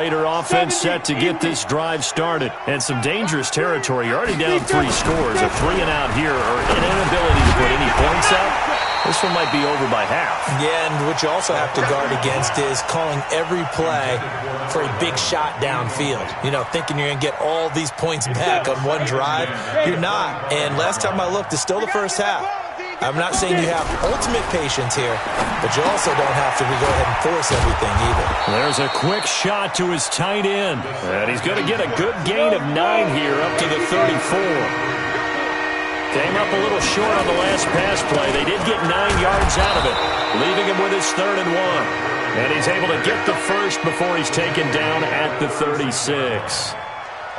Raider offense set to get this drive started. And some dangerous territory. You're already down 3 scores. A 3-and-out here or an inability to put any points up. This one might be over by half. Yeah, and what you also have to guard against is calling every play for a big shot downfield. You know, thinking you're going to get all these points back on one drive. You're not. And last time I looked, it's still the first half. I'm not saying you have ultimate patience here, but you also don't have to go ahead and force everything either. There's a quick shot to his tight end. And he's going to get a good gain of 9 here up to the 34. Came up a little short on the last pass play. They did get 9 yards out of it, leaving him with his 3rd and 1. And he's able to get the first before he's taken down at the 36.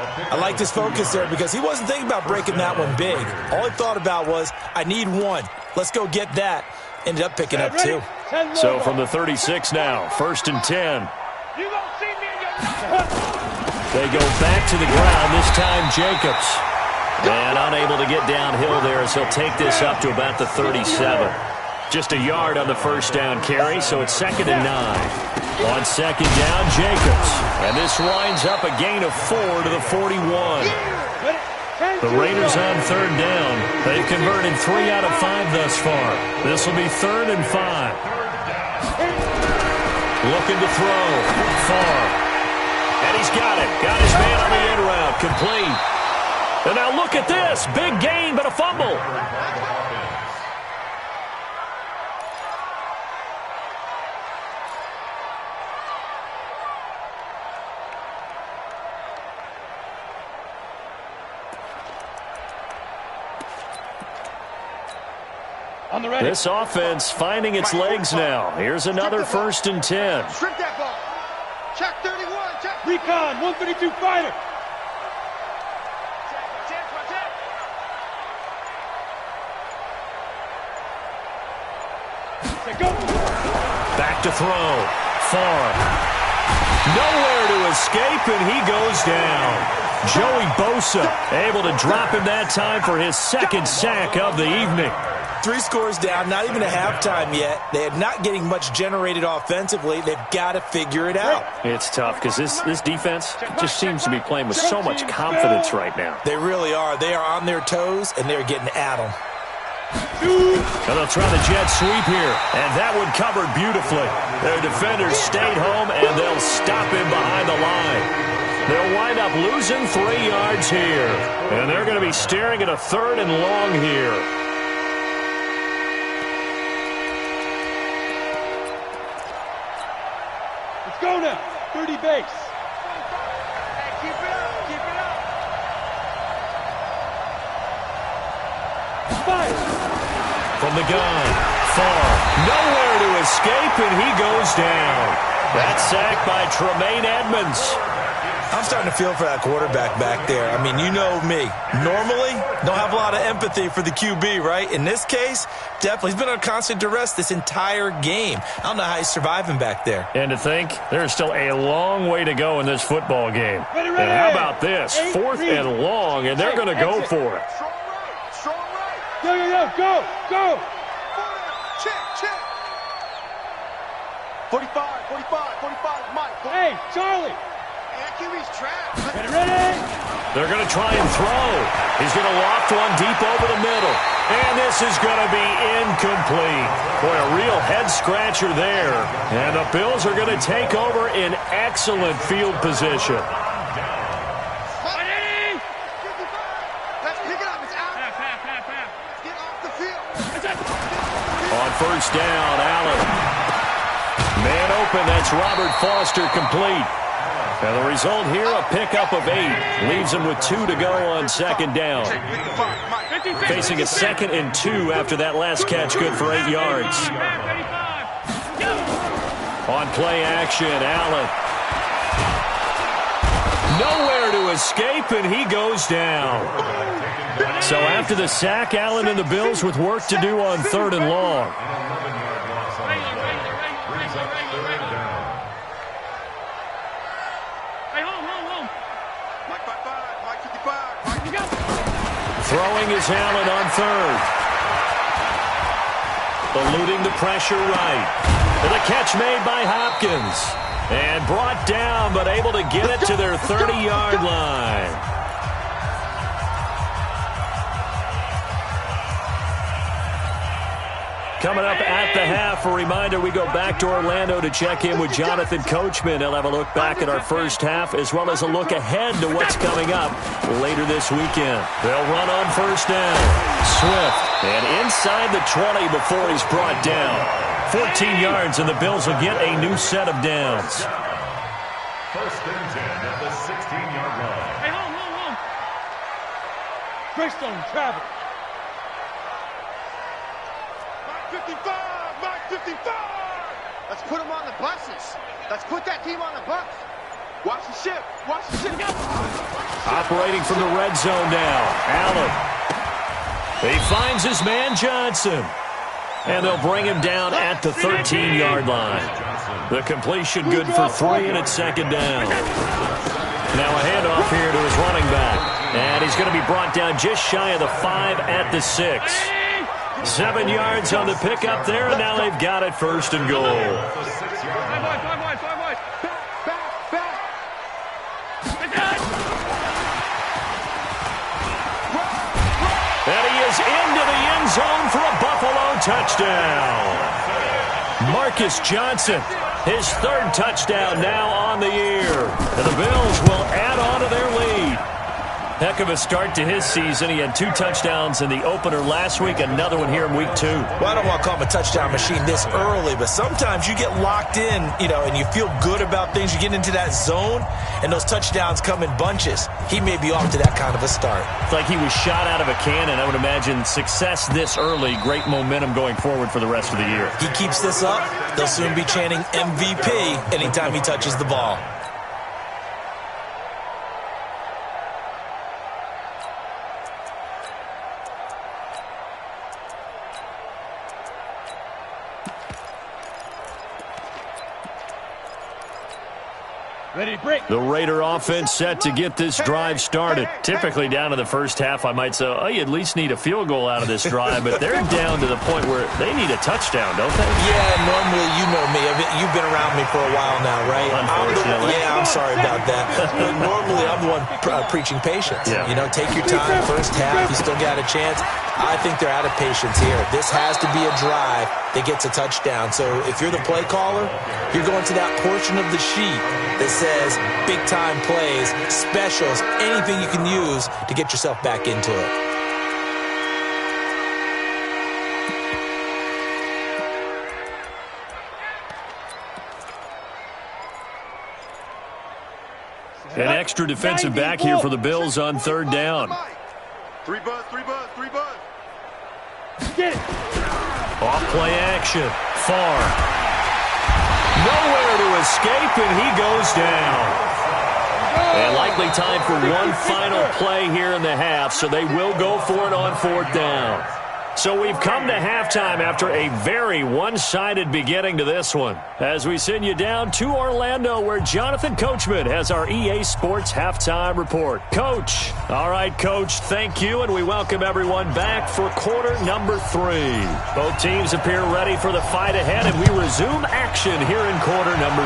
I liked his focus there because he wasn't thinking about breaking that one big. All he thought about was, I need 1. Let's go get that. Ended up picking up 2. So from the 36 now, 1st and 10. They go back to the ground, this time Jacobs. And unable to get downhill there as he'll take this up to about the 37. Just a yard on the first down carry, so it's 2nd and 9. On 2nd down, Jacobs. And this winds up a gain of 4 to the 41. The Raiders on 3rd down. They've converted 3 out of 5 thus far. This will be 3rd and 5. Looking to throw. Far. And he's got it. Got his man on the end route. Complete. And now look at this. Big gain, but a fumble. This offense finding its legs now. Here's another 1st and 10. Strip that ball. Check 31. Check. Recon, 132 fighter. Back to throw. Far. Nowhere to escape, and he goes down. Joey Bosa able to drop him that time for his 2nd sack of the evening. 3 scores down, not even a halftime yet. They are not getting much generated offensively. They've got to figure it out. It's tough because this defense just seems to be playing with so much confidence right now. They really are. They are on their toes, and they're getting at them. And they'll try the jet sweep here, and that one covered beautifully. Their defenders stayed home, and they'll stop him behind the line. They'll wind up losing 3 yards here, and they're going to be staring at a 3rd and long here. Go now. 30 base. Hey, keep it up. Keep it up. Fire. From the gun. Far. Nowhere to escape, and he goes down. That sack by Tremaine Edmonds. I'm starting to feel for that quarterback back there. I mean, you know me. Normally, don't have a lot of empathy for the QB, right? In this case, definitely. He's been under constant duress this entire game. I don't know how he's surviving back there. And to think, there's still a long way to go in this football game. Ready. And how about this? 4th and long, and they're going to go for it. Strong right. Strong right. Yo, go, go. Check. 45, 45, Mike. Hey, Charlie. QB's trapped. Ready. They're going to try and throw. He's going to loft one deep over the middle. And this is going to be incomplete. Boy, a real head-scratcher there. And the Bills are going to take over in excellent field position. Ready. Let's pick it up. It's out. Get off the field. On 1st down, Allen. Man open, that's Robert Foster complete. And the result here, a pickup of 8. Leaves him with 2 to go on 2nd down. Facing a 2nd and 2 after that last catch, good for 8 yards. On play action, Allen. Nowhere to escape, and he goes down. So after the sack, Allen and the Bills with work to do on 3rd and long. Throwing is Allen on 3rd. Eluding the pressure right. And a catch made by Hopkins. And brought down, but able to get it to their 30-yard line. Coming up at the half, a reminder, we go back to Orlando to check in with Jonathan Coachman. He'll have a look back at our first half as well as a look ahead to what's coming up later this weekend. They'll run on first down. Swift, and inside the 20 before he's brought down. 14 yards, and the Bills will get a new set of downs. First and 10 at the 16-yard line. Hey, home. Greystone, travel. Mark 55! Mark 55! Let's put them on the buses. Let's put that team on the bus. Watch the ship. Watch the ship. Operating from the red zone now. Allen. He finds his man Johnson. And they'll bring him down at the 13-yard line. The completion good for 3, and it's second down. Now a handoff here to his running back. And he's going to be brought down just shy of the 5 at the 6. 7 yards on the pickup there, and now they've got it first and goal. And he is into the end zone for a Buffalo touchdown. Marcus Johnson, his 3rd touchdown now on the year. And the Bills will add on to their lead. Heck of a start to his season. He had 2 touchdowns in the opener last week, another one here in week 2. Well, I don't want to call him a touchdown machine this early, but sometimes you get locked in, and you feel good about things. You get into that zone, and those touchdowns come in bunches. He may be off to that kind of a start. It's like he was shot out of a cannon. I would imagine success this early, great momentum going forward for the rest of the year. He keeps this up, they'll soon be chanting MVP anytime he touches the ball. Ready to break. The Raider offense set to get this drive started. Typically down to the first half, I might say, oh, you at least need a field goal out of this drive, but they're down to the point where they need a touchdown, don't they? Yeah, normally, you know me. You've been around me for a while now, right? Unfortunately. I'm sorry about that. But normally, I'm the one preaching patience. Yeah. Take your time. First half, you still got a chance. I think they're out of patience here. This has to be a drive that gets a touchdown. So if you're the play caller, you're going to that portion of the sheet that says big-time plays, specials, anything you can use to get yourself back into it. An extra defensive back here for the Bills on 3rd down. 3 buzz. Get it. Off play action. Far. Nowhere to escape, and he goes down. And likely time for one final play here in the half, so they will go for it on 4th down. So we've come to halftime after a very one-sided beginning to this one, as we send you down to Orlando, where Jonathan Coachman has our EA Sports Halftime Report. Coach. All right, Coach, thank you, and we welcome everyone back for quarter number 3. Both teams appear ready for the fight ahead, and we resume action here in quarter number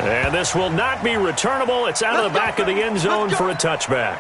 3. And this will not be returnable. It's out of the back of the end zone for a touchback.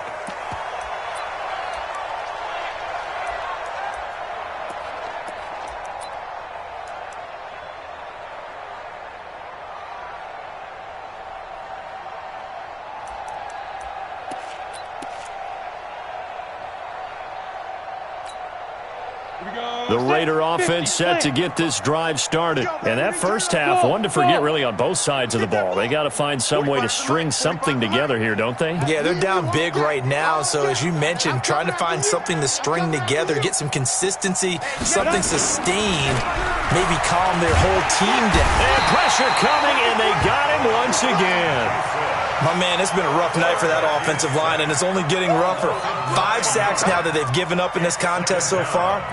The Raider offense set to get this drive started. And that first half, one to forget really on both sides of the ball. They got to find some way to string something together here, don't they? Yeah, they're down big right now. So as you mentioned, trying to find something to string together, get some consistency, something sustained, maybe calm their whole team down. And pressure coming, and they got him once again. My man, it's been a rough night for that offensive line, and it's only getting rougher. 5 sacks now that they've given up in this contest so far.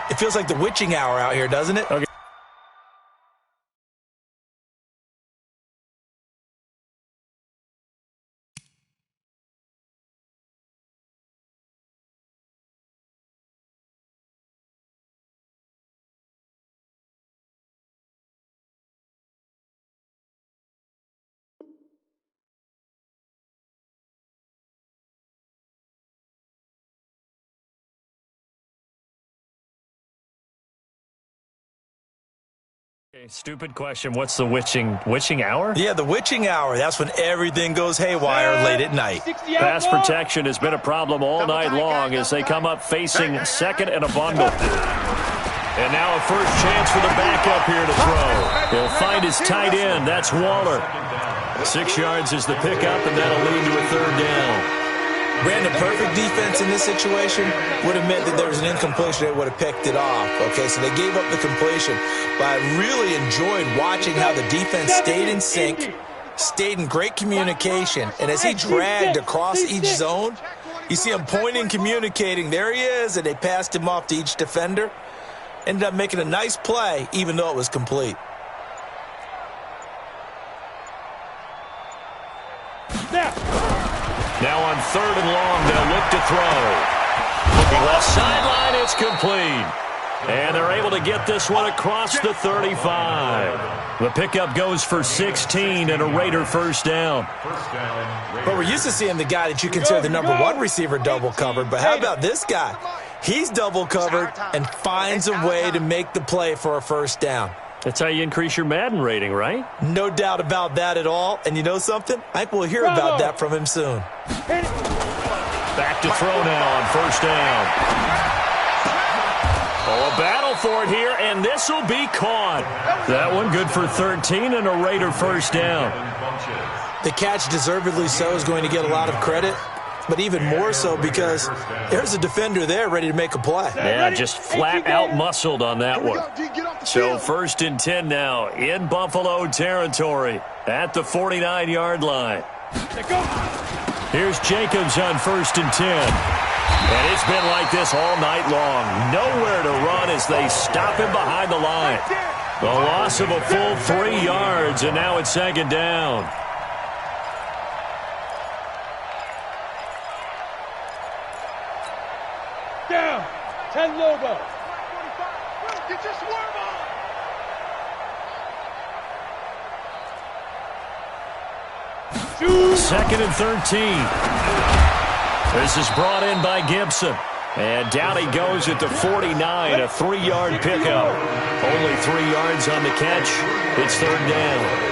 It feels like the witching hour out here, doesn't it? Okay. Okay, stupid question. What's the witching hour? Yeah, the witching hour. That's when everything goes haywire late at night. Pass protection has been a problem all night long as they come up facing second and a bundle. And now a first chance for the backup here to throw. He'll find his tight end. That's Waller. 6 yards is the pickup, and that'll lead to a third down. Brandon, perfect defense in this situation would have meant that there was an incompletion. They would have picked it off. Okay, so they gave up the completion. But I really enjoyed watching how the defense stayed in sync, stayed in great communication. And as he dragged across each zone, you see him pointing, communicating. There he is, and they passed him off to each defender. Ended up making a nice play, even though it was complete. Now on 3rd and long, they'll look to throw. Looking left sideline, it's complete. And they're able to get this one across the 35. The pickup goes for 16 and a Raider first down. But we're used to seeing the guy that you consider the number 1 receiver double covered. But how about this guy? He's double covered and finds a way to make the play for a first down. That's how you increase your Madden rating, right? No doubt about that at all. And you know something? I think we'll hear about that from him soon. Back to throw now on first down. Oh, a battle for it here, and this will be caught. That one good for 13 and a Raider first down. The catch, deservedly so, is going to get a lot of credit. But even more so because there's a defender there ready to make a play. Yeah, just flat out muscled on that one. So 1st and 10 now in Buffalo territory at the 49-yard line. Here's Jacobs on 1st and 10. And it's been like this all night long. Nowhere to run as they stop him behind the line. The loss of a full 3 yards, and now it's 2nd down. Down. 10 Lobo. Get your swerve on. Second and 13. This is brought in by Gibson. And down he goes at the 49, a 3-yard pickup. Only 3 yards on the catch. It's 3rd down.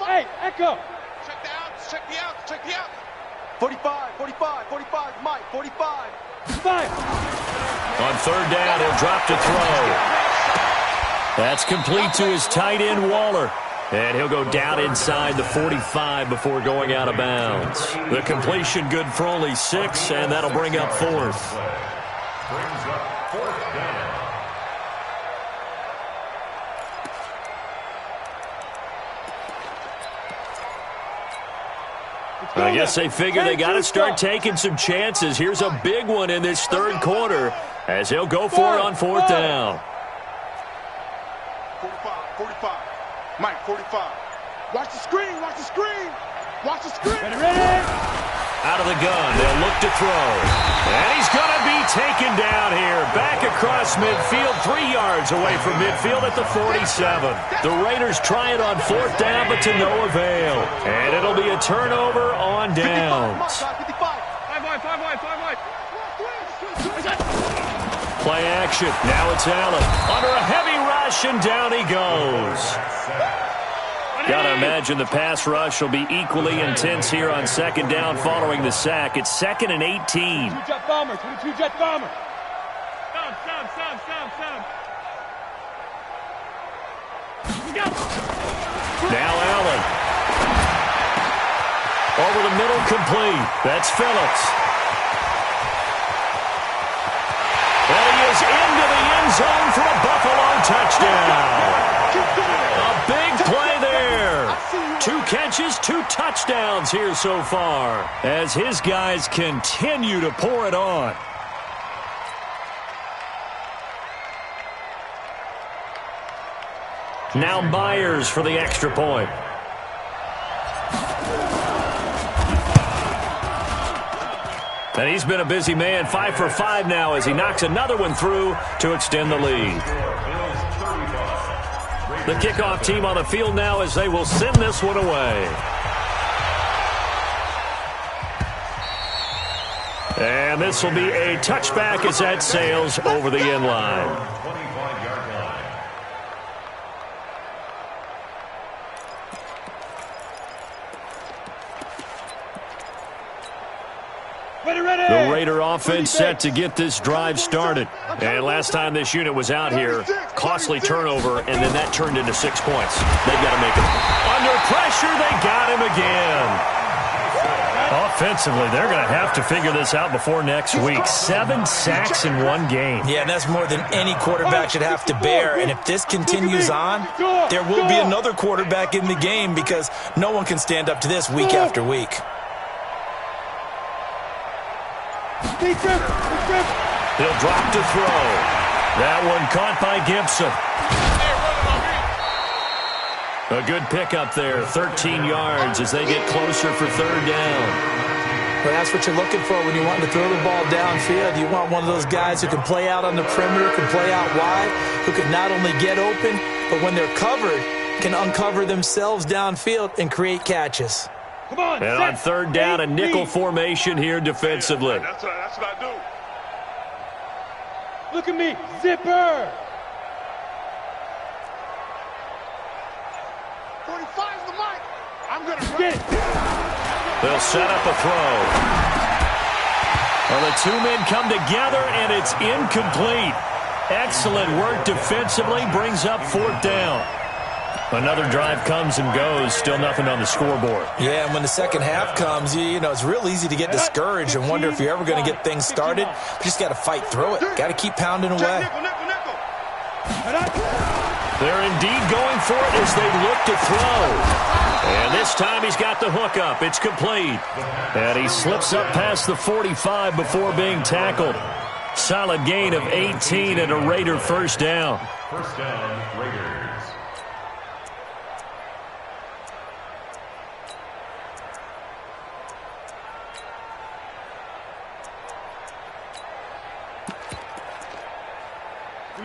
Hey, Echo. Check the outs, check the outs, check the outs. 45, 45, 45, Mike, 45. 5. On 3rd down, he'll drop to throw. That's complete to his tight end, Waller. And he'll go down inside the 45 before going out of bounds. The completion good for only 6, and that'll bring up 4th. Brings up 4th down. I guess they figure they got to start taking some chances. Here's a big one in this 3rd quarter as he'll go for it on 4th down. 45, 45. Mike, 45. Watch the screen, watch the screen. Watch the screen. Ready. Out of the gun, they'll look to throw. And he's going to be taken down here. Back across midfield, 3 yards away from midfield at the 47. The Raiders try it on 4th down, but to no avail. And it'll be a turnover on downs. 55. 5 wide, 5 wide, 5 wide. Play action. Now it's Allen. Under a heavy rush, and down he goes. Got to imagine the pass rush will be equally intense here on 2nd down following the sack. It's 2nd and 18. 22 jet bomber, 22 jet bomber. Stop. Now Allen. Over the middle, complete. That's Phillips. And he is into the end zone for a Buffalo touchdown. A big play there. 2 catches, 2 touchdowns here so far as his guys continue to pour it on. Now Myers for the extra point. And he's been a busy man, 5 for 5 now as he knocks another one through to extend the lead. The kickoff team on the field now as they will send this one away. And this will be a touchback as that sails over the end line. 25-yard line. The Raider offense set to get this drive started. And last time this unit was out here, costly turnover, and then that turned into 6 points. They've got to make it. Under pressure, they got him again. Offensively, they're going to have to figure this out before next week. 7 sacks in one game. Yeah, and that's more than any quarterback should have to bear. And if this continues on, there will be another quarterback in the game because no one can stand up to this week after week. He'll drop to throw. That one caught by Gibson. A good pickup there, 13 yards as they get closer for third down. Well, that's what you're looking for when you want to throw the ball downfield. You want one of those guys who can play out on the perimeter, can play out wide, who can not only get open, but when they're covered, can uncover themselves downfield and create catches. Come on, and on third down, a nickel formation here defensively. That's what I do. Look at me, zipper. 45's the mic. I'm going to Get it. They'll set up a throw. Well, the two men come together, and it's incomplete. Excellent work defensively, brings up fourth down. Another drive comes and goes, still nothing on the scoreboard. Yeah, and when the second half comes, you know, it's real easy to get discouraged and wonder if you're ever going to get things started. You just got to fight through it. Got to keep pounding away. They're indeed going for it as they look to throw. And this time he's got the hook up. It's complete. And he slips up past the 45 before being tackled. Solid gain of 18 and a Raider first down. First down, Raiders.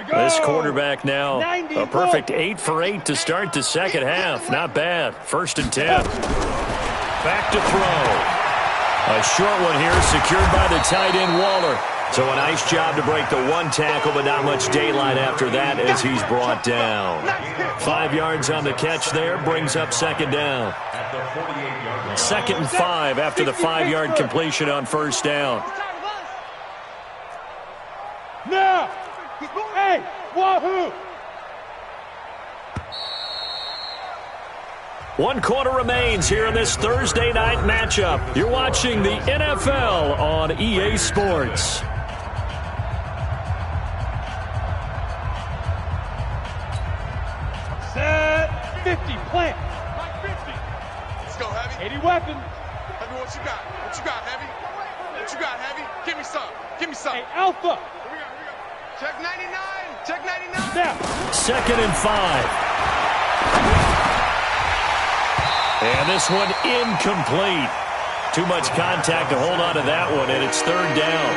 This quarterback now, a perfect 8 for 8 to start the second half. Not bad. First and 10. Back to throw. A short one here secured by the tight end Waller. So a nice job to break the one tackle, but not much daylight after that as he's brought down. 5 yards on the catch there, brings up second down. At the 48-yard line. 2nd and 5 after the 5-yard completion on first down. Now. Hey, wahoo! 1 quarter remains here in this Thursday night matchup. You're watching the NFL on EA Sports. Set 50, plant. Mike 50. Let's go, Heavy. 80 weapons. Heavy, what you got? What you got, Heavy? What you got, Heavy? Give me some. Give me some. Hey, Alpha. Here we go. Check 99. Check 99. Now. 2nd and 5. And this one incomplete. Too much contact to hold on to that one, and it's third down.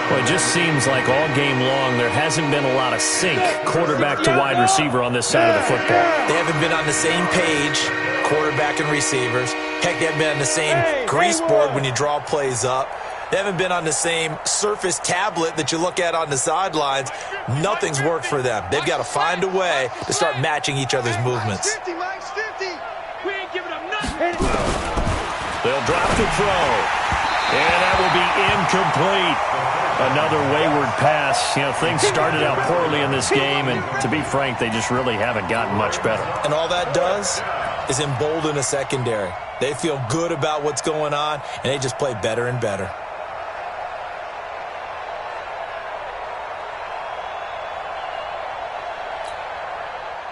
Well, it just seems like all game long there hasn't been a lot of sync quarterback to wide receiver on this side of the football. They haven't been on the same page, quarterback and receivers. Heck, they haven't been on the same grease board when you draw plays up. They haven't been on the same Surface tablet that you look at on the sidelines. Nothing's worked for them. They've got to find a way to start matching each other's movements. 50, Mike's 50. We ain't giving up nothing. They'll drop the throw. And that will be incomplete. Another wayward pass. You know, things started out poorly in this game, and to be frank, they just really haven't gotten much better. And all that does is embolden a secondary. They feel good about what's going on, and they just play better and better.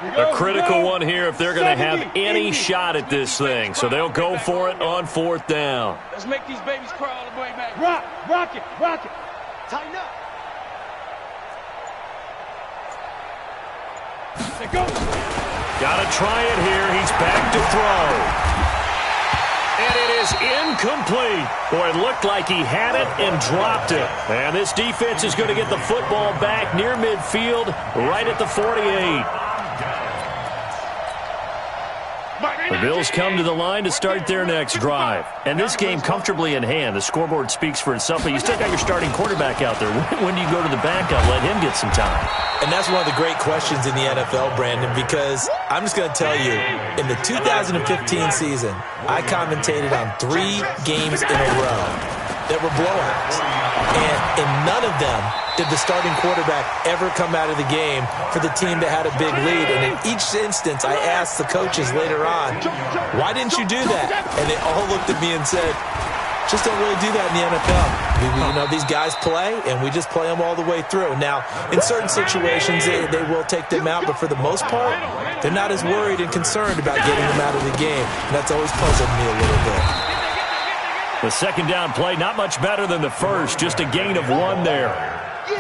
A critical one here if they're going to have any shot at this thing. So they'll go for it on fourth down. Let's make these babies crawl all the way back. Rock it. Tighten up. They go. Got to try it here. He's back to throw. And it is incomplete. Boy, it looked like he had it and dropped it. And this defense is going to get the football back near midfield, right at the 48. Mike The Bills come to the line to start their next drive. And this game comfortably in hand. The scoreboard speaks for itself, but you still got your starting quarterback out there. When do you go to the backup, let him get some time? And that's one of the great questions in the NFL, Brandon, because I'm just going to tell you, in the 2015 season, I commentated on 3 games in a row that were blowouts. And in none of them did the starting quarterback ever come out of the game for the team that had a big lead. And in each instance, I asked the coaches later on, why didn't you do that? And they all looked at me and said, just don't really do that in the NFL. You know, these guys play, and we just play them all the way through. Now, in certain situations, they will take them out, but for the most part, they're not as worried and concerned about getting them out of the game. And that's always puzzled me a little bit. The second down play, not much better than the first, just a gain of 1 there.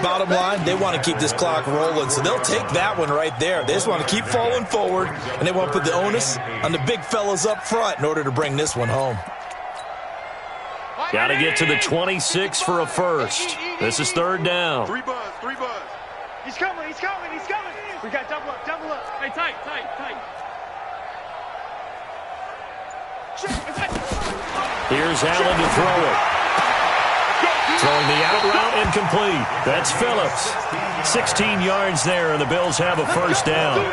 Bottom line, they want to keep this clock rolling, so they'll take that one right there. They just want to keep falling forward, and they want to put the onus on the big fellas up front in order to bring this one home. Got to get to the 26 for a first. This is third down. 3 buzz, 3 buzz. He's coming, he's coming, he's coming. We got double up, double up. Hey, tight, tight, tight. Here's Allen to throw it. Throwing the out route incomplete. That's Phillips. 16 yards there, and the Bills have a first down.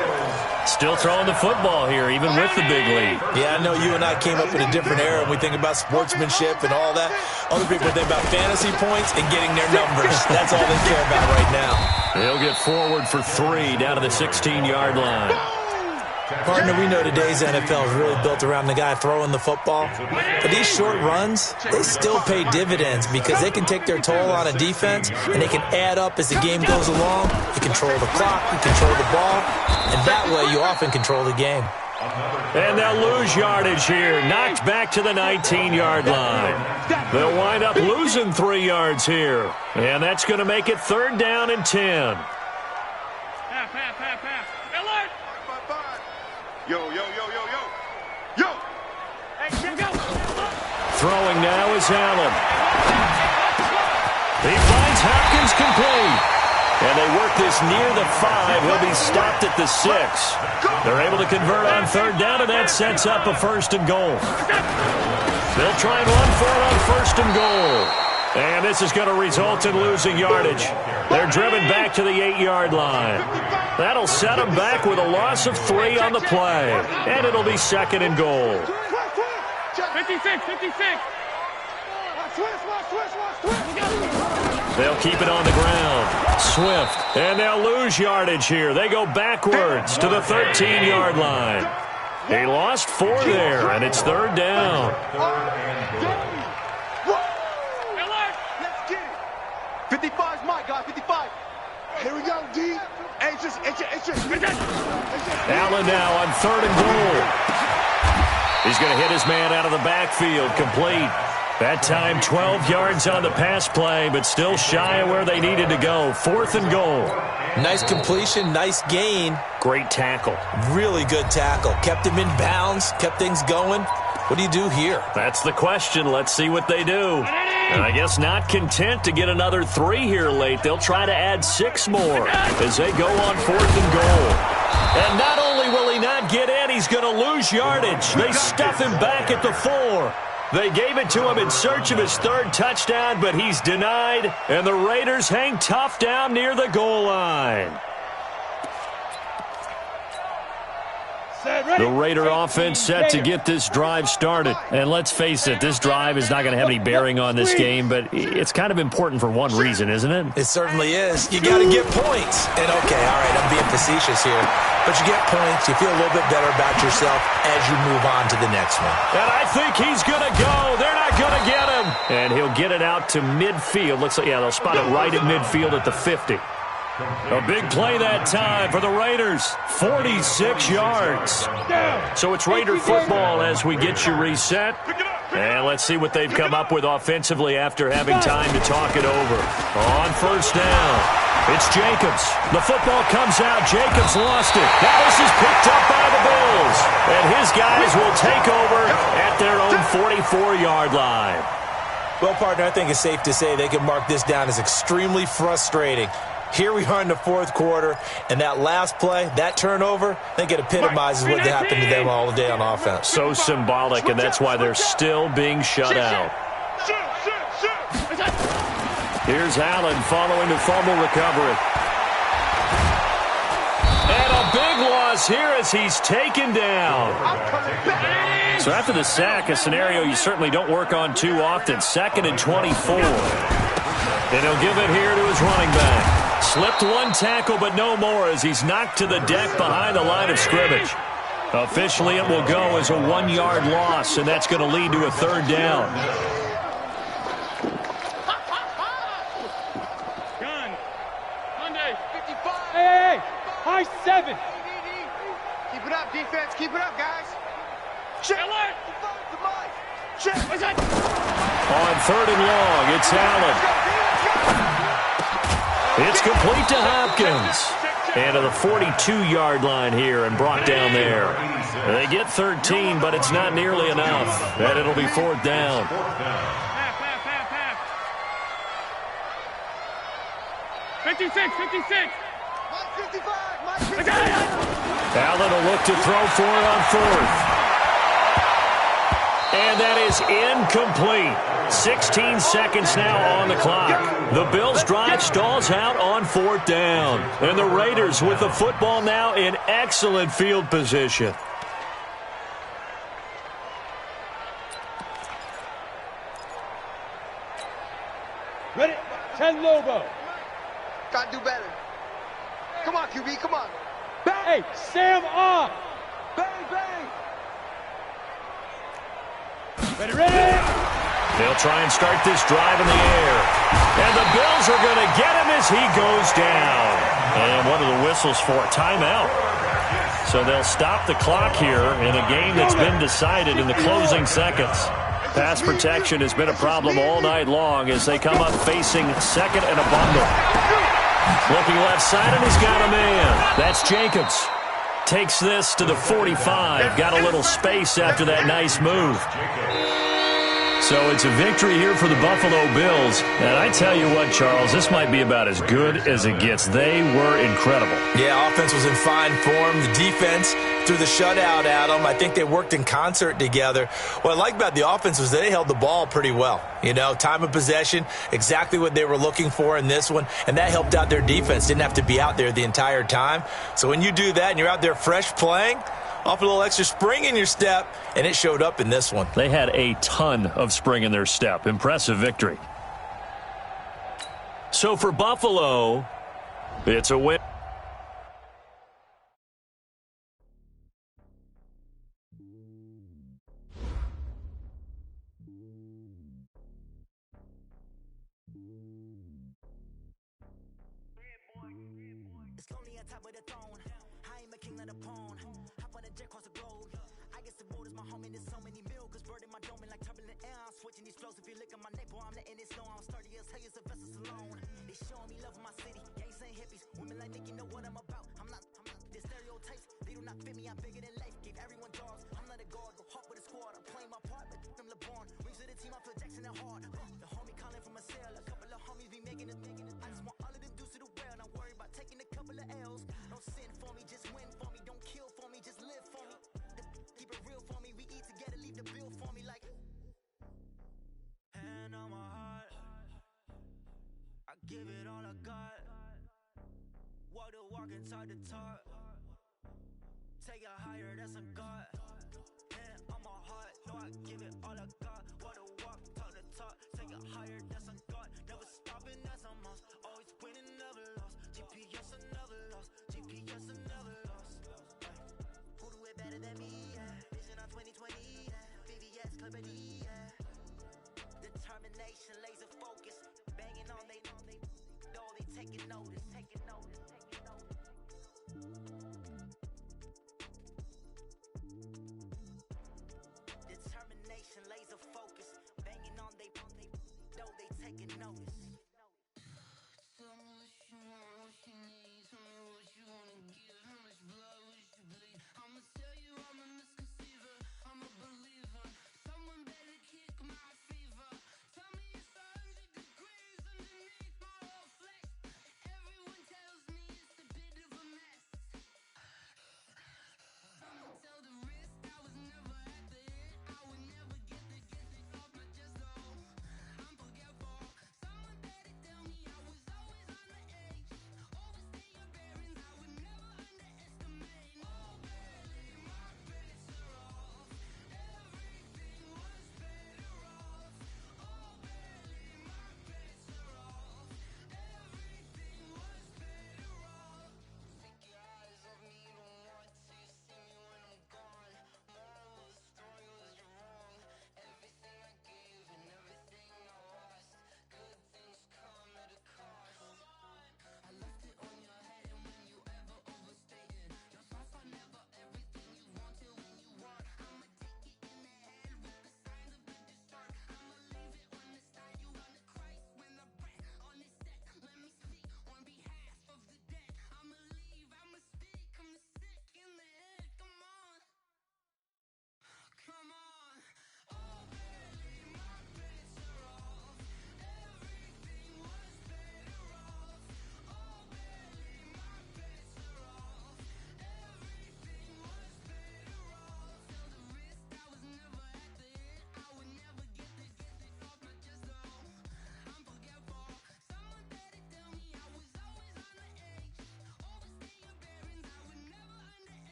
Still throwing the football here, even with the big lead. Yeah, I know you and I came up in a different era, and we think about sportsmanship and all that. Other people think about fantasy points and getting their numbers. That's all they care about right now. They'll get forward for 3 down to the 16-yard line. Partner, we know today's NFL is really built around the guy throwing the football. But these short runs, they still pay dividends because they can take their toll on a defense, and they can add up as the game goes along. You control the clock, you control the ball, and that way you often control the game. And they'll lose yardage here. Knocked back to the 19-yard line. They'll wind up losing 3 yards here. And that's going to make it third down and 10. Yo, yo, yo, yo, yo. Yo! Hey, go. Throwing now is Allen. He finds Hopkins complete. And they work this near the 5. He'll be stopped at the 6. They're able to convert on third down, and that sets up a first and goal. They'll try and run for it on first and goal. And this is going to result in losing yardage. They're driven back to the 8-yard line. That'll set them back with a loss of 3 on the play. And it'll be second and goal. 56, 56. They'll keep it on the ground. Swift. And they'll lose yardage here. They go backwards to the 13-yard line. They lost 4 there, and it's third down. Let's get it. 55's my guy, 55. Here we go, D. Anxious. Allen now on third and goal. He's going to hit his man out of the backfield, complete. That time 12 yards on the pass play, but still shy of where they needed to go. Fourth and goal. Nice completion, nice gain. Great tackle. Really good tackle. Kept him in bounds, kept things going. What do you do here? That's the question. Let's see what they do. And I guess not content to get another 3 here late. They'll try to add 6 more as they go on fourth and goal. And not only will he not get in, he's going to lose yardage. They stuff him back at the 4. They gave it to him in search of his 3rd touchdown, but he's denied. And the Raiders hang tough down near the goal line. The Raider offense set to get this drive started. And let's face it, this drive is not going to have any bearing on this game, but it's kind of important for one reason, isn't it? It certainly is. You got to get points. And okay, all right, I'm being facetious here. But you get points, you feel a little bit better about yourself as you move on to the next one. And I think he's going to go. They're not going to get him. And he'll get it out to midfield. Looks like, yeah, they'll spot it right at midfield at the 50. A big play that time for the Raiders. 46 yards. So it's Raider football as we get you reset. And let's see what they've come up with offensively after having time to talk it over. On first down, it's Jacobs. The football comes out. Jacobs lost it. Now this is picked up by the Bills. And his guys will take over at their own 44-yard line. Well, partner, I think it's safe to say they can mark this down as extremely frustrating. Here we are in the fourth quarter, and that last play, that turnover, I think it epitomizes what happened to them all day on offense. So symbolic, and that's why they're still being shut out. Here's Allen following the fumble recovery. And a big loss here as he's taken down. So after the sack, a scenario you certainly don't work on too often. 2nd and 24. And he'll give it here to his running back. Slipped one tackle, but no more as he's knocked to the deck behind the line of scrimmage. Officially, it will go as a 1-yard loss, and that's going to lead to a 3rd down. Gun. Monday. 55. Hey, high 7. Keep it up, defense. Keep it up, guys. Check. Alert. Check. What's that? On 3rd and long, it's Allen. It's complete to Hopkins. And to the 42-yard line here and brought down there. They get 13, but it's not nearly enough. And it'll be 4th down. Half. 56. 55. Allen will look to throw for it on 4th. And that is incomplete. 16 seconds now on the clock. The Bills' drive stalls out on 4th down. And the Raiders with the football now in excellent field position. Ready? 10 Lobo. Gotta do better. Come on, QB, come on. Hey, Sam off. Bang, bang. Ready? They'll try and start this drive in the air. And the Bills are going to get him as he goes down. And what are the whistles for? Timeout. So they'll stop the clock here in a game that's been decided in the closing seconds. Pass protection has been a problem all night long as they come up facing 2nd and a bundle. Looking left side, and he's got a man. That's Jacobs. Takes this to the 45. Got a little space after that nice move. So it's a victory here for the Buffalo Bills. And I tell you what, Charles, this might be about as good as it gets. They were incredible. Yeah, offense was in fine form. The defense threw the shutout at them. I think they worked in concert together. What I like about the offense was they held the ball pretty well. You know, time of possession, exactly what they were looking for in this one. And that helped out their defense. Didn't have to be out there the entire time. So when you do that and you're out there fresh playing, off a little extra spring in your step, and it showed up in this one. They had a ton of spring in their step. Impressive victory. So for Buffalo, it's a win. It's lonely on top of the throne. I am a king of the pawn. Hop on a jet across the globe. I guess the world is my home and there's so many mil. Cause bird in my dome and like turbulent air. I'm switching these flows. If you look at my neck, boy, I'm letting it slow. I'm sturdy as hell as a vessel alone. They showing me love in my city. Gangs and hippies. Women like Nick, you know what I'm about. I'm not the stereotypes. They do not fit me. I'm bigger than life. Gave everyone jobs. I'm not a guard. Go hawk with a squad. I'm playing my part. But I'm LeBron. Rings to the team. I feel Jackson and hard. The homie calling from a cell. A couple of homies be making it. I just want all of them dudes to the well. Not worry about taking a couple of L's. Don't sin for me, just win for me. Don't kill for me, just live for me. Keep it real for me. We eat together, leave the bill for me like. Hand on my heart, I give it all I got. Walk the walk and talk the talk. Take it higher, that's a God. Hand on my heart, no, I give it all I got. Walk the walk, talk the talk. Take it higher, that's a God. Never stopping, that's a must. Always winning, never lost. GPS, I never lost. GPS, I never lost. Who do it better than me? Yeah. Vision on 2020. Yeah. VVS, Clippity. Yeah. Determination, laser focus. Banging on they know they taking notice. Determination, laser focus. Banging on they know they taking notice. Tell me what you want, what you need. Tell me what you wanna give. How much blood would you bleed? I'ma tell you I'm a misconceiver. I'm a believer. Someone better kick my fever. Tell me it's 100 degrees underneath my whole flesh. Everyone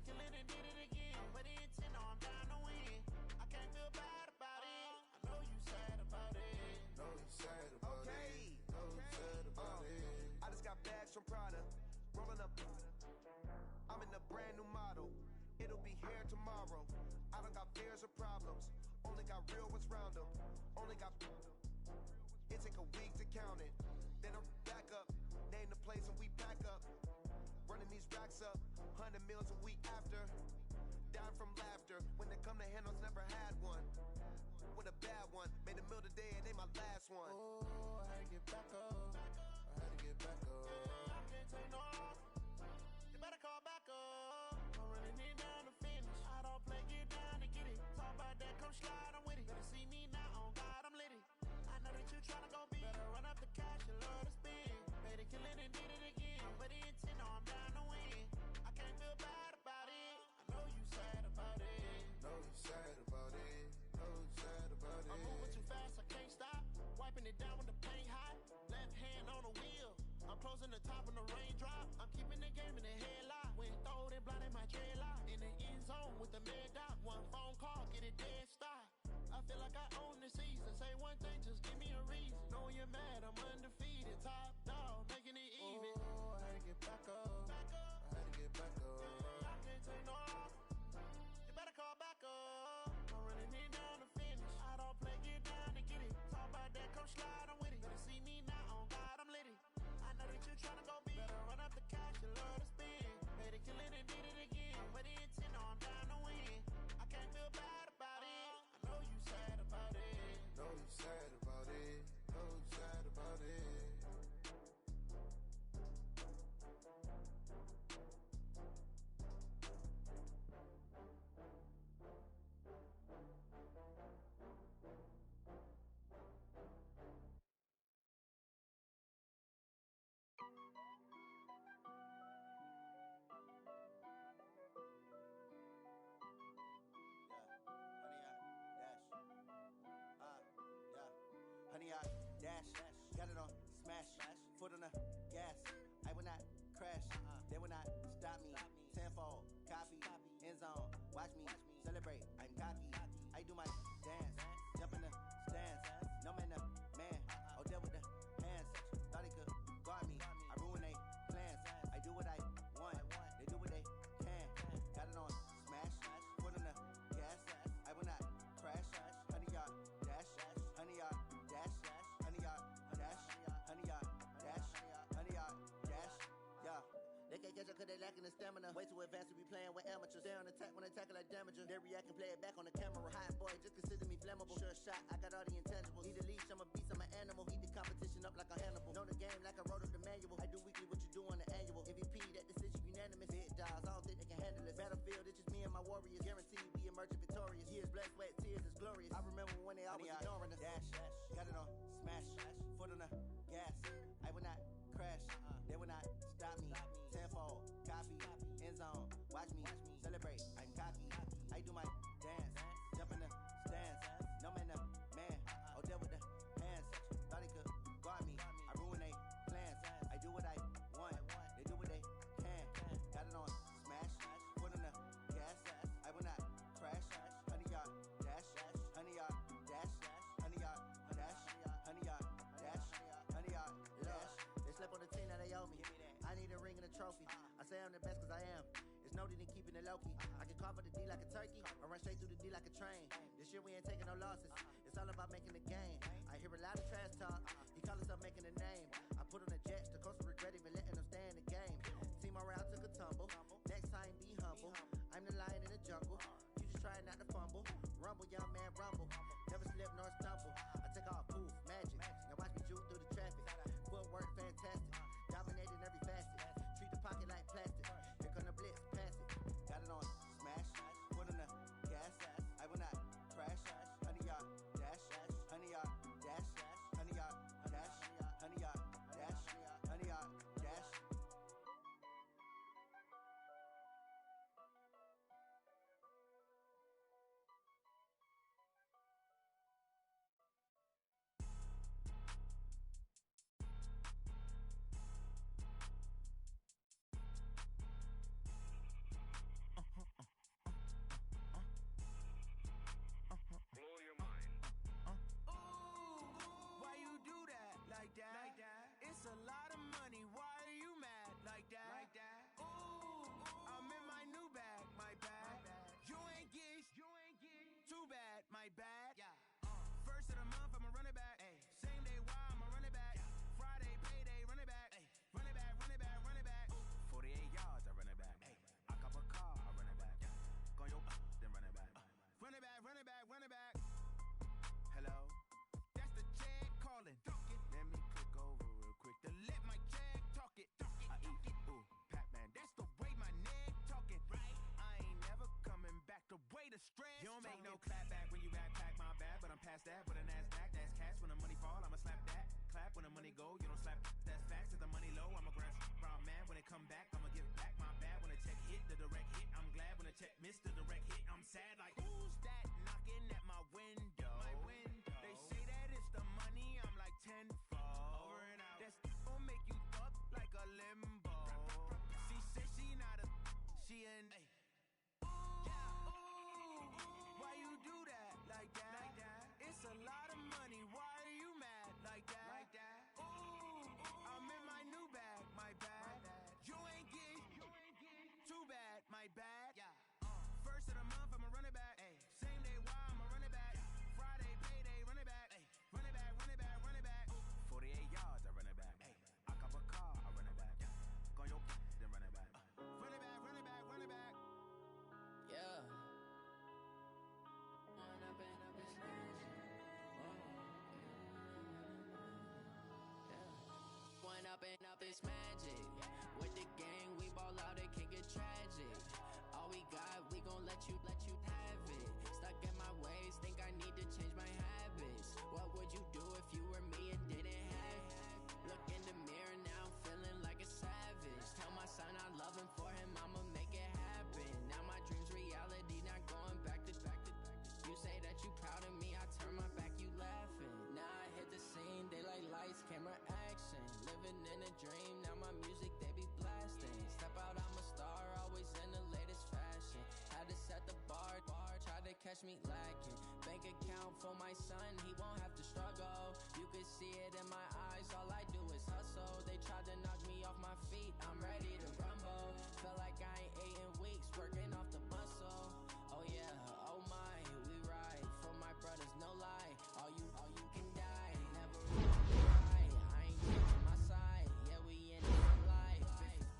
kill it and did it again. But the intent, no, I'm down to win. I can't feel bad about it. I know you sad about it. Know you sad about it. Know you sad about it. I just got bags from Prada. Rolling up. I'm in a brand new model. It'll be here tomorrow. I don't got fears or problems. Only got real ones round them. Only got. It take a week to count it. Then I'm back up. Name the place and we pack up. Running these racks up. 100 meals a week after. Down from laughter. When they come to handles, never had one. With a bad one. Made a meal today and ain't my last one. Oh, I had to get back up. I had to get back up. I can't take no loss. You better call back up. I'm running it down to finish. I don't play, get down to get it. Talk about that, come slide, I'm with it. Better see me now, on God, I'm litty. I know that you tryna go big. Better run up the cash, you love to spend. Made it, kill it, and did it again. But the intent, no, I'm down to win. I can't feel bad about it. I know you sad about it. Know you sad about it. Know you sad about it. I'm moving too fast, I can't stop. Wiping it down with the paint hot. Left hand on the wheel. I'm closing the top when the raindrop. I'm keeping the game in the headlock. When throwed and blinded my dreadlock. In the end zone with the mad dot. One phone call, get it dead stop. I feel like I own the season. Say one thing, just give me a reason. Knowing you're mad, I'm undefeated. Top dog, making it even. Oh, I had to get back up. I had to get back up. I can't take no loss. You better call back up. I'm running it down to finish. I don't play, get down to get it. Talk about that, come slide, I'm with it. Better see me now, on God, I'm litty. I know that you tryna go big. Better run up the cash, you love to spend. Made it, kill it, and did it again. But the intent, no, I'm down to win. I can't feel bad about it. I know you sad about it. Know you sad about it. Know you sad about it. Honey, I dash, got it on smash, foot on the gas. I will not crash, they will not stop me. Tenfold, copy, end zone, watch me celebrate. I'm cocky, I do my dance, jump in the stands. No man, the man, oh, deal with the hands. Thought he could guard me, I ruin they plans. I do what I want, they do what they can. Got it on smash, foot on the gas. I will not crash, honey, y'all dash, honey, y'all dash, honey, y'all dash, honey, y'all dash, honey, y'all dash, yeah. They can't catch up cause they lacking the stamina. Way too advanced to be playing with amateurs. Stay on attack when they tackle like damager. They react and play it back on the camera. Hot boy, just consider me flammable. Sure shot, I got all the intangibles. Need a leash, I'm a beast, I'm an animal. Heat the competition up like a Hannibal. Know the game like I wrote up the manual. I do weekly what you do on the annual. MVP, that decision unanimous. Big dogs, I don't think they can handle it. Battlefield, it's just me and my warriors. Guaranteed we emerging victorious. Years, blood, sweat, tears, it's glorious. I remember when they always ignoring us. Dash, got it on smash, foot on the gas. I will not crash, they will not stop me. Tenfold, copy, end zone, watch me celebrate. I'm cocky, I do my dance, jump in the stands. No man, the man, oh, deal with the hands. Thought he could guard me, I ruin they plans. I do what I want, they do what they can. Got it on smash, foot on the gas. I will not crash, honey, y'all dash, honey, y'all dash, honey, y'all dash, honey, y'all dash, honey, y'all dash. They slept on the team that they owe me. I need a ring and a trophy. I say I'm the best cause I am. It's no need in keeping it low-key. I can carve up the D like a turkey or run straight through the D like a train. This year we ain't taking no losses. It's all about making the game. I hear a lot of trash talk. He call himself making a name. I put on the jets. The coach will regret even letting them stay in the game. Team morale took a tumble. Next time be humble. I'm the lion in the jungle. You just try not to fumble. Rumble, young man, rumble. Never slip nor stumble. I take all poof, magic. Now watch me juke through the traffic. Footwork fantastic. Dominating every facet. Treat the pocket like plastic. Here come the blitz, pass it. Got it on smash, foot on the gas. I will not crash. Honey, y'all dash, honey, y'all dash, honey, y'all dash, honey, y'all dash, honey, y'all night bad. First of the month, I'ma run it back. Same day, why I'ma run it back. Friday, payday, run it back. Run it back, run it back, run it back. 48 yards, I run it back. I cop a car, I run it back. Go on your then run it back. Run it back, run it back, run it back. Yeah. One up and up is magic. With the gang, we ball out, it can get tragic. All we got, we gon' let you have it. Stuck in my ways, think I need to change my habits. What would you do if you were me and didn't have it? Look in the mirror now, I'm feeling like a savage. Tell my son I love him, for him I'ma make it happen. Now my dreams reality, not going back to. You say that you proud of me, I turn my back, you laughing. Now I hit the scene, they like lights, camera, action. Living in a dream, now my music they be blasting. Step out, I'm a star, always in the latest fashion. Had to set the bar, try to catch me lacking. Bank account for my son, he won't have to struggle. You can see it in my eyes, all I do is hustle. They tried to knock me off my feet, I'm ready to rumble. Felt like I ain't ate in weeks, working off the muscle. Oh yeah, oh my, we ride for my brothers, no lie. All you can die, never right. I ain't changing my side, yeah, we in it for life.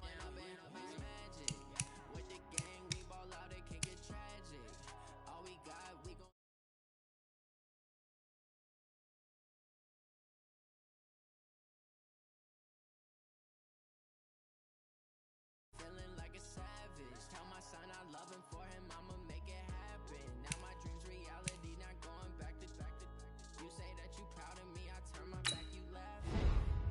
When up and up is magic. With the gang, we ball out, it can get tragic. All we got, we gon' feeling like a savage. Tell my son I love him, for him I'ma make it happen. Now my dreams reality, not going back to. You say that you proud of me, I turn my back, you laugh.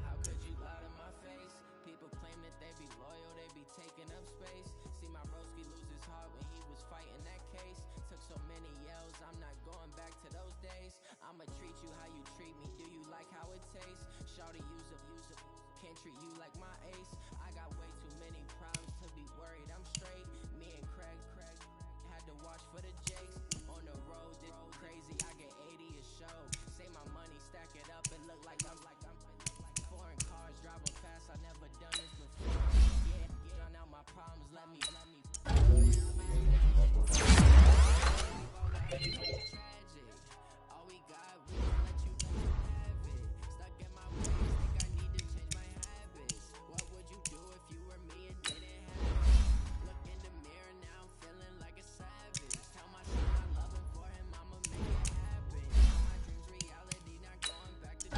How could you lie to my face? People claim that they be loyal, they be taking up space. See my broski lose his heart when he was fighting that case. Took so many yells, I'm not going back to those days. I'ma treat you how you treat me, do you like how it tastes? Shawty use up, can't treat you like my ace. I got way too many problems to be worried, I'm straight. Me and Craig had to watch for the jakes. On the road, this crazy, I get 80 a show. Say my money, stack it up, and look like I'm foreign cars, driving fast, I never done this before. Yeah, drown out my problems, let me tragic. All we got, we gon' let you have it. Stuck in my ways, think I need to change my habits. What would you do if you were me and didn't have it? Look in the mirror now, I'm feeling like a savage. Tell my son I love him, for him I'ma make it happen. Now my dreams reality, not going back to.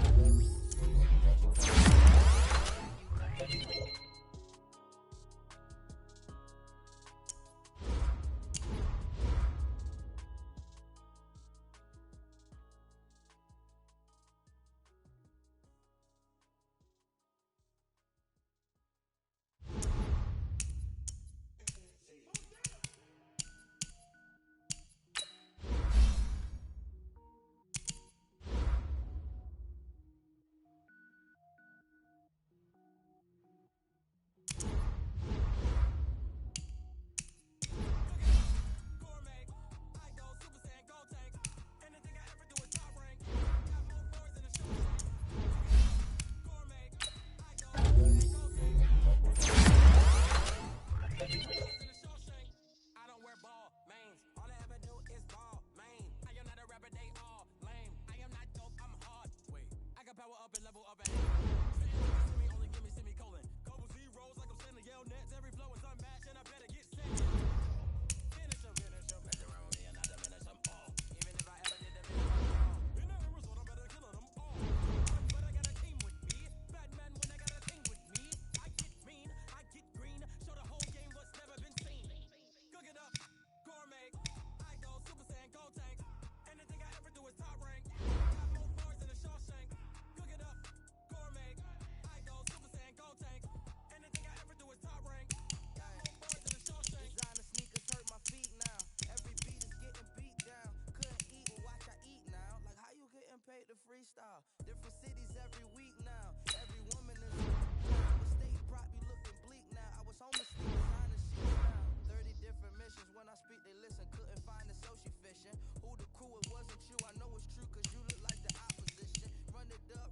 freestyle. Different cities every week now. Every woman is a state prop, you looking bleak now. I was homeless, designer shit now. 30 different missions. When I speak, they listen. Couldn't find the social fishing. Who the crew, it wasn't you. I know it's true, cause you look like the opposition. Run it up,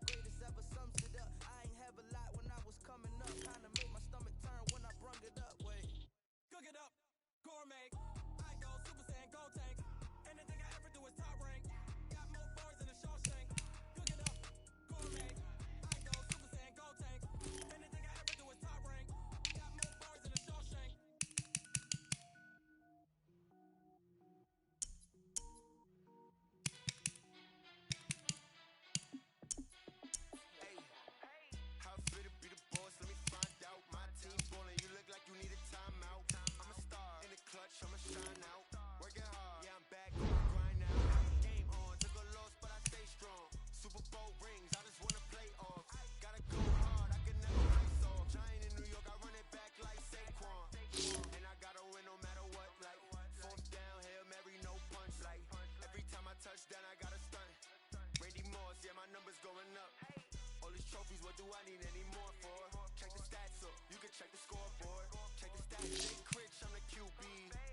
greatest ever sums it up. I ain't have a lot when I was coming up. Kinda made my stomach turn when I brung it up. Wait. Cook it gourmet. I go Super Saiyan, go tank. Anything I ever do is top rank. Got more bars than a Shawshank. Cooking up, gourmet. I go Super Saiyan, go tank. Anything I ever do is top rank. Got more bars than a Shawshank. Hey, how fit to be the boss? Let me find out. My team ballin', you look like you need a timeout. I'm a star in the clutch, I'ma shine out. Working hard, yeah, I'm back on my grind now. Game on, took a loss, but I stay strong. Super Bowl rings, I just wanna play off. Gotta go hard, I can never play soft. Giant in New York, I run it back like Saquon. And I gotta win no matter what, like fourth down, Hail Mary, no punch. Like every time I touch down, I gotta stunt. Randy Moss, yeah, my numbers going up. All these trophies, what do I need any more for? Check the stats up, you can check the scoreboard. Check the stats, Jake Critch, I'm the QB.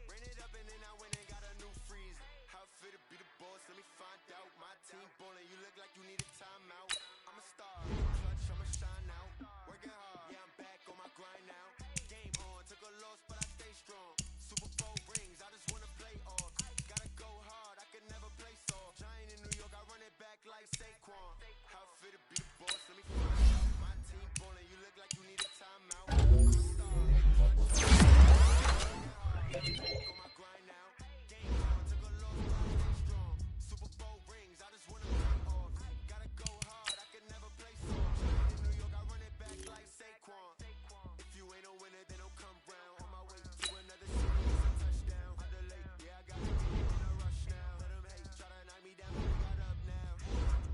Ran it up and then I went and got a new freeze. How fit to be the boss, let me find out. My team ballin', you look like you need a timeout. I'm a star, in the clutch, I'ma shine out. Working hard, yeah, I'm back on my grind now. Game on, took a loss, but I stay strong. Super Bowl rings, I just wanna play off. Gotta go hard, I can never play soft. Giant in New York, I run it back like Saquon. How fit to be the boss, let me find out. My team ballin', you look like you need a timeout. I'm a star, in the clutch, I'ma shine out. On my grind now. Game on, took a loss, but I stay strong. Super Bowl rings, I just wanna play off. Gotta go hard, I can never play soft. Giant in New York, I run it back like Saquon. If you ain't a winner, then don't come round. On my way to another city, it's a touchdown. Underlay, yeah, I got to get in a rush now. Let them hate, try to knock me down, but we got up now.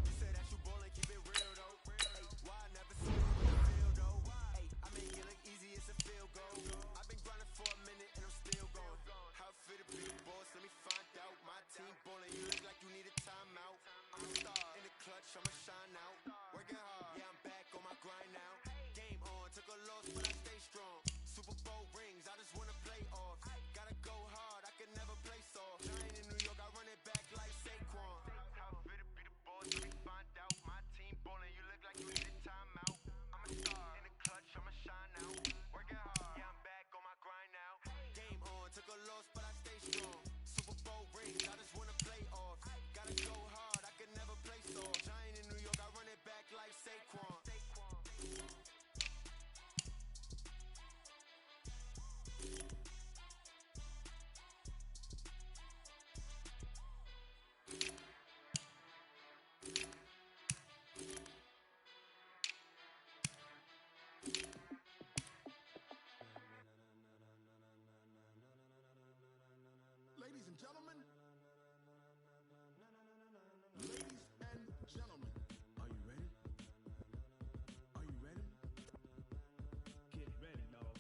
You say that you ballin', keep it real though. Hey, why I never see you in the field though? Hey, I make it look easy, it's a field goal. I've been grinding for a minute and I'm still going. How fit to be the boss, let me find out. My team ballin', you look like you need a timeout. I'm a star in the clutch, I'ma shine out. Working hard, yeah, I'm back on my grind now. Game on, took a loss, but I stay strong. Super Bowl rings, I just wanna play off. Gotta go hard, I can never play soft. Giant in New York, I run it back like Saquon. How fit to be the boss, let me find out. My team ballin', you look like you need a timeout. I'm a star in the clutch, I'ma shine out. Working hard, yeah, I'm back on my grind now. Game on, took a loss, but I stay strong. Super Bowl rings, I just wanna play off. Gotta go hard, I can never play soft. Giant in New York, I run it back like Saquon. Ladies and gentlemen, ladies and gentlemen, are you ready? Are you ready? Get ready, dog.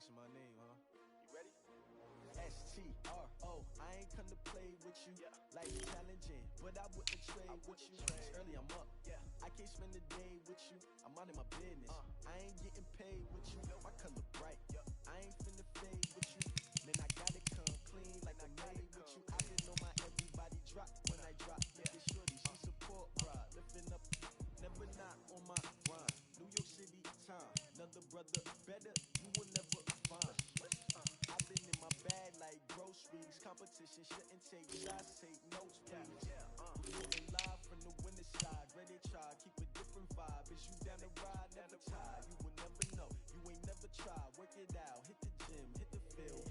Flexing my name, huh? You ready? STRO, I ain't come to play with you. Life challenging, but I wouldn't trade with you. It's early, I'm up. I can't spend the day with you. I'm minding my business. I ain't getting paid with you. My color bright. I ain't finna fade with you. Man, I gotta come clean like I made with you. I didn't know my everybody drop when I drop. Look at shorty, she support ride. Lifting up, never not on my grind. New York City time, another brother better. You will never find. I've been in my bag like groceries. Competition shouldn't take shots, take notes, please. Reporting live from the winter side. Ready to try, keep a different vibe. Is you down the ride, never tired. You will never know, you ain't never tried. Work it out, hit the gym, hit the field.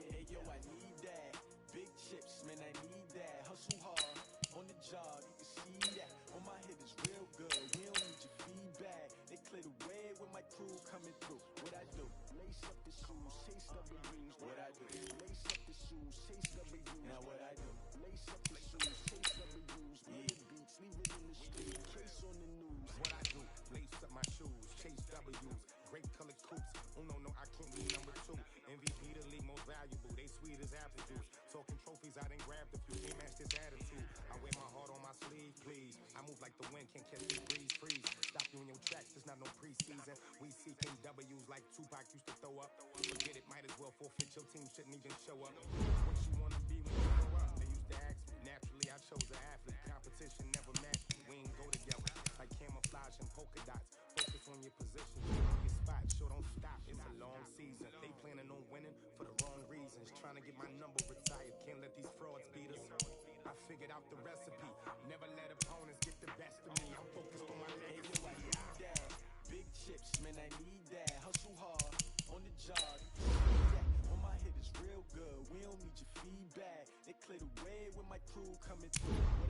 Hey yo, I need that. Big chips, man, I need that. Hustle hard, on the job, you can see that. On my head is real good, we don't need your feedback. They clear the way with my crew coming through. What I do? Lace up the shoes, chase W's. What I do? Lace up the shoes, chase W's. Now what I do? Lace up the shoes, chase W's. Murder beats, leave it in the street, case on the news. What I do? Lace up my shoes, chase W's. Great colored coops. Oh no, I can't be number 2. MVP the league most valuable. They sweet as apple juice. Talking trophies, I done grabbed a few. Can't match this attitude. I wear my heart on my sleeve, please. I move like the wind, can't catch this breeze, freeze. Stop you in your tracks, there's not no preseason. We seeking W's like Tupac used to throw up. Forget it, might as well forfeit. Your team shouldn't even show up. What you wanna be when you grow up? They used to ask me. Naturally, I chose an athlete. Competition never matched me. We ain't go together. Like camouflage and polka dots. Focus on your position, on your spot. Sure, don't stop. It's a long season. They planning on winning for the wrong reasons. Trying to get my number retired. Can't let these frauds beat us. I figured out the recipe. Never let opponents get the best of me. I'm focused on my legacy. I need that. Big chips, man, I need that. Hustle hard, on the job. On my head is real good. We don't need your feedback. They clear the way with my crew coming through.